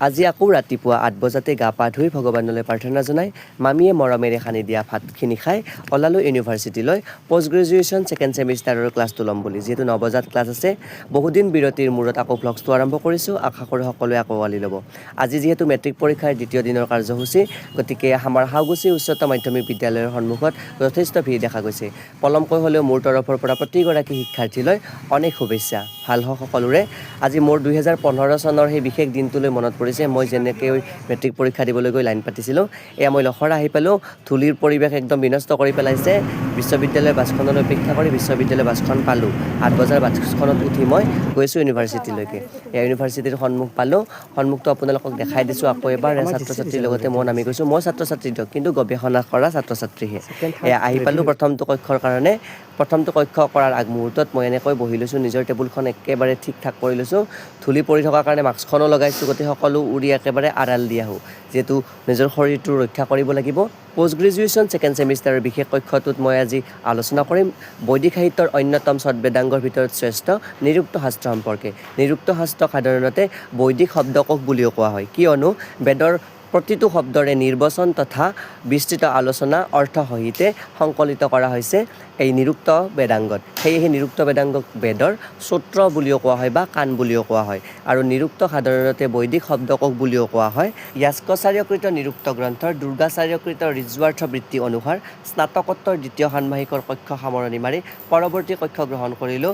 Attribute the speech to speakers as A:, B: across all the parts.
A: আজি আকৌ ৰাতিপুৱা 8 বজাতে গা পা ধুই ভগৱানলৈ প্ৰাৰ্থনা জনাই মামীয়ে মৰমেৰে সানি দিয়া ভাতখিনি খাই ওলালোঁ ইউনিভাৰ্চিটিলৈ পোষ্ট গ্ৰেজুৱেশ্যন ছেকেণ্ড ছেমিষ্টাৰৰ ক্লাছটো ল'ম বুলি। যিহেতু 9 বজাত ক্লাছ আছে, বহুদিন বিৰতিৰ মূৰত আকৌ ভ্লগছটো আৰম্ভ কৰিছোঁ। আশা কৰোঁ সকলোৱে আকোৱালি ল'ব। আজি যিহেতু মেট্ৰিক পৰীক্ষাৰ দ্বিতীয় দিনৰ কাৰ্যসূচী, গতিকে আমাৰ হাউগুছি উচ্চতৰ মাধ্যমিক বিদ্যালয়ৰ সন্মুখত যথেষ্ট ভিৰ দেখা গৈছে। পলমকৈ হ'লেও মোৰ তৰফৰ পৰা প্ৰতিগৰাকী শিক্ষাৰ্থীলৈ অনেক শুভেচ্ছা। ভাল হওক সকলোৰে। আজি মোৰ 2015 চনৰ সেই বিশেষ দিনটোলৈ মনত পৰিছে। মই যেনেকৈ মেট্ৰিক পৰীক্ষা দিবলৈ গৈ লাইন পাতিছিলোঁ, এয়া মই লখৰা আহি পালোঁ, ধূলিৰ পৰিৱেশ একদম বিনষ্ট কৰি পেলাইছে। বিশ্ববিদ্যালয়ৰ বাছখনলৈ অপেক্ষা কৰি বিশ্ববিদ্যালয়ৰ বাছখন পালোঁ। 8 বজাৰ বাছখনত উঠি মই গৈছোঁ ইউনিভাৰ্চিটিলৈকে। এয়া ইউনিভাৰ্চিটিৰ সন্মুখ পালোঁ। সন্মুখটো আপোনালোকক দেখাই দিছোঁ আকৌ এবাৰ। ছাত্ৰ ছাত্ৰীৰ লগতে মই নামি গৈছোঁ। মই ছাত্ৰ ছাত্ৰী দিয়ক, কিন্তু গৱেষণা কৰা ছাত্ৰ ছাত্ৰীহে। এয়া আহি পালোঁ প্ৰথমটো কক্ষৰ কাৰণে। প্ৰথমটো কক্ষ কৰাৰ আগমুহূৰ্তত মই এনেকৈ বহি লৈছোঁ, নিজৰ টেবুলখন একেবাৰে ঠিক ঠাক কৰি লৈছোঁ। ধূলি পৰি থকাৰ কাৰণে মাস্কখনো লগাইছোঁ, গতিকে সকলো উৰি একেবাৰে আড়াল দি আহোঁ, যিহেতু নিজৰ শৰীৰটো ৰক্ষা কৰিব লাগিব। পোষ্ট গ্ৰেজুৱেশ্যন ছেকেণ্ড ছেমিষ্টাৰৰ বিশেষ কক্ষটোত মই আজি আলোচনা কৰিম বৈদিক সাহিত্যৰ অন্যতম বেদাংগৰ ভিতৰত শ্ৰেষ্ঠ নিৰুক্ত শাস্ত্ৰ সম্পৰ্কে। নিৰুক্ত শাস্ত্ৰক সাধাৰণতে বৈদিক শব্দকোষ বুলিও কোৱা হয়, কিয়নো বেদৰ প্ৰতিটো শব্দৰে নিৰ্বচন তথা বিস্তৃত আলোচনা অৰ্থ সহিতে সংকলিত কৰা হৈছে এই নিৰুক্ত বেদাংগত। সেয়েহে নিৰুক্ত বেদাংগক বেদৰ সূত্ৰ বুলিও কোৱা হয় বা কাণ বুলিও কোৱা হয়। আৰু নিৰুক্ত সাধাৰণতে বৈদিক শব্দকোষ বুলিও কোৱা হয়। য়াস্কাচাৰ্যকৃত নিৰুক্ত গ্ৰন্থৰ দুৰ্গাচাৰ্যকৃত ঋজুয়াৰ্থ বৃত্তি অনুসাৰ স্নাতকোত্তৰ দ্বিতীয় ষাণ্মাসিকৰ কক্ষ সামৰণি মাৰি পৰৱৰ্তী কক্ষ গ্ৰহণ কৰিলোঁ।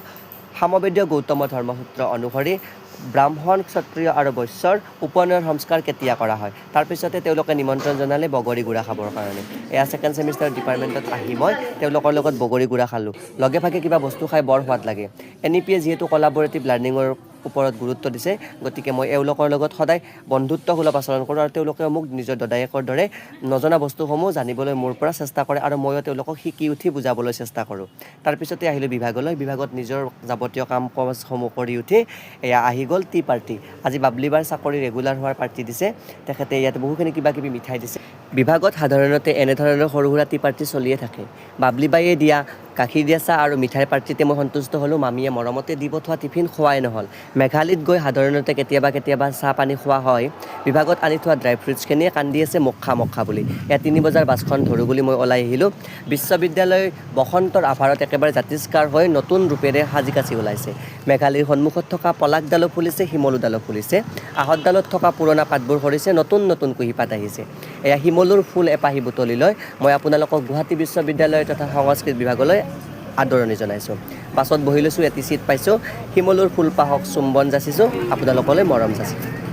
A: সামবেদীয় গৌতম ধৰ্মসূত্ৰ অনুসৰি ব্ৰাহ্মণ, ক্ষত্ৰিয় আৰু বৈশ্যৰ উপনয়ন সংস্কাৰ কেতিয়া কৰা হয়? তাৰপিছতে তেওঁলোকে নিমন্ত্ৰণ জনালে বগৰী গুড়া খাবৰ কাৰণে। এয়া ছেকেণ্ড ছেমিষ্টাৰ ডিপাৰ্টমেণ্টত আহি মই তেওঁলোকৰ লগত বগৰী গুড়া খালোঁ। লগে ভাগে কিবা বস্তু খাই বৰ সোৱাদ লাগে। NEP-য়ে যিহেতু কলাবৰেটিভ লাৰ্ণিঙৰ ওপৰত গুৰুত্ব দিছে, গতিকে মই এওঁলোকৰ লগত সদায় বন্ধুত্বসুলভ আচৰণ কৰোঁ আৰু তেওঁলোকেও মোক নিজৰ দদায়েকৰ দৰে নজনা বস্তুসমূহ জানিবলৈ মোৰ পৰা চেষ্টা কৰে আৰু ময়ো তেওঁলোকক শিকি উঠি বুজাবলৈ চেষ্টা কৰোঁ। তাৰপিছতে আহিলোঁ বিভাগলৈ। বিভাগত নিজৰ যাৱতীয় কাম কাজসমূহ কৰি উঠি এয়া আহি গ'ল টি পাৰ্টি। আজি বাবলিবাৰ চাকৰি ৰেগুলাৰ হোৱাৰ পাৰ্টি দিছে। তেখেতে ইয়াতে বহুখিনি কিবা কিবি মিঠাই দিছে। বিভাগত সাধাৰণতে এনেধৰণৰ সৰু সুৰা টি পাৰ্টি চলিয়ে থাকে। বাবলিবাইয়ে দিয়া গাখীৰ দিয়া চাহ আৰু মিঠাইৰ পাৰ্টিতে মই সন্তুষ্ট হ'লোঁ। মামীয়ে মৰমতে দি পঠোৱা টিফিন খোৱাই নহ'ল। মেঘালয়ত গৈ সাধাৰণতে কেতিয়াবা চাহ পানী খোৱা হয়। বিভাগত আনি থোৱা ড্ৰাই ফ্ৰুটছখিনিয়ে কান্দি আছে মখা বুলি। এয়া 3 বজাৰ বাছখন ধৰোঁ বুলি মই ওলাই আহিলোঁ। বিশ্ববিদ্যালয় বসন্তৰ আভাৰত একেবাৰে জাতিষ্কাৰ হৈ নতুন ৰূপেৰে সাজি কাচি ওলাইছে। মেঘালয়ৰ সন্মুখত থকা পলাকডালো ফুলিছে, শিমলুডালো ফুলিছে। আহঁতডালত থকা পুৰণা পাতবোৰ সৰিছে, নতুন কুঁহিপাত আহিছে। এয়া শিমলুৰ ফুল এপাহি বুটলি লৈ মই আপোনালোকক গুৱাহাটী বিশ্ববিদ্যালয় তথা সংস্কৃত বিভাগলৈ আদৰণি জনাইছোঁ। বাছত বহি লৈছোঁ, এটি চিট পাইছোঁ। শিমলুৰ ফুলপাহক চুম্বন যাচিছোঁ, আপোনালোকলৈ মৰম যাচিছোঁ।